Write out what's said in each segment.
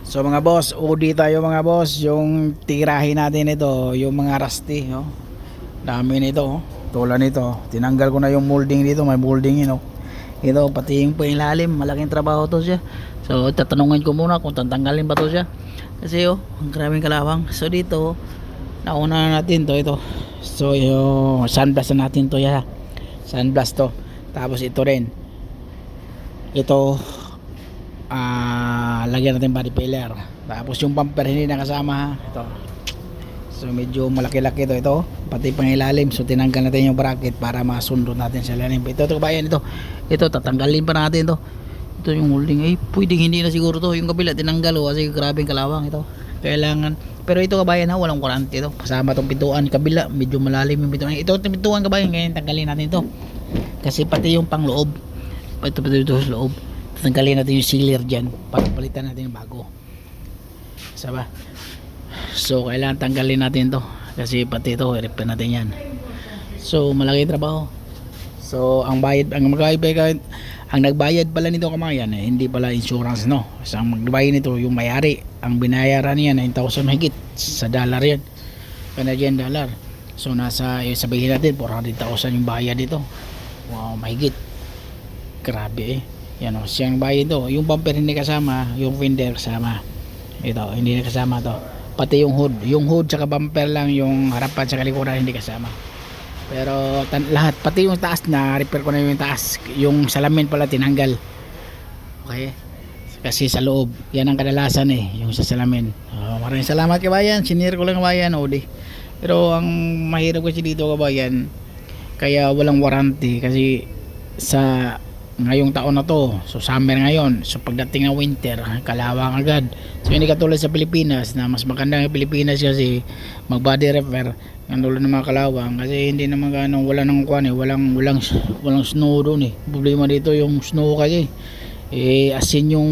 So mga boss, udi tayo mga boss. Yung tirahin natin ito, yung mga rusty, no? Dami nito, oh. Tulad nito, tinanggal ko na yung molding dito, may molding yun, oh. Ito, pati yung ilalim, malaking trabaho to siya. So tatanungin ko muna kung tatanggalin ba to siya. Kasi ang maraming kalawang. So dito, nauna na natin to, ito. So yung sunblast na natin to, ya. Sunblast to. Tapos ito rin. Ito, lagyan natin body filler. Tapos yung bumper hindi nakasama, ito. So medyo malaki-laki ito pati pangilalim. So tinanggal natin yung bracket para masundot natin sa lalim. Ito bayan, ito tatanggalin pa natin ito yung molding. Pwedeng hindi na siguro to yung kabila tinanggal, kasi grabeng kalawang ito. Kailangan, pero ito kabayan, walang warranty ito. Kasama tong pintuan kabila, medyo malalim yung pintuan. Ito pintuan kabayan, ngayon tanggalin natin ito kasi pati yung pangloob, ito sa loob, tanggalin natin yung sealer dyan para palitan natin yung bago. Saba. So kailangan tanggalin natin to kasi pati ito i-repair natin yan. So malaki trabaho. So ang bayad, ang nagbayad pala nito kamayan, hindi pala insurance, no. So ang magbayad nito yung may-ari, ang binayaran niya 9,000 mahigit sa dollar yan, Canadian dollar. So nasa, sabihin natin 400,000 yung bayad dito. Wow, mahigit. Grabe yan, siyang bayad to. Yung bumper hindi kasama, yung fender kasama. Ito hindi kasama to, pati yung hood saka bumper lang, yung harapan sa kalikuran hindi kasama. Pero lahat, pati yung taas na repair ko na yung taas, yung salamin pala tinanggal. Okay, kasi sa loob yan ang kadalasan yung sa salamin. Maraming salamat kabayan, sinir ko lang kabayan, Odi. Pero ang mahirap kasi dito kabayan, kaya walang warranty kasi sa ngayong taon na to. So summer ngayon, so pagdating ng winter kalawang agad. So hindi katulad sa Pilipinas na mas maganda ng Pilipinas kasi mag body repair ng tulad ng mga kalawang, kasi hindi naman ganong, wala nang kuan walang snow doon. Problema dito yung snow kasi asin yung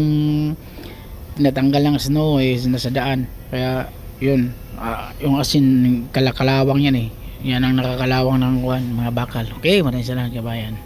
natanggal ng snow nasa daan, kaya yun, yung asin kalawang yan yan ang nakakalawang ng kuan, mga bakal. Okay, maraming salamat kabayan.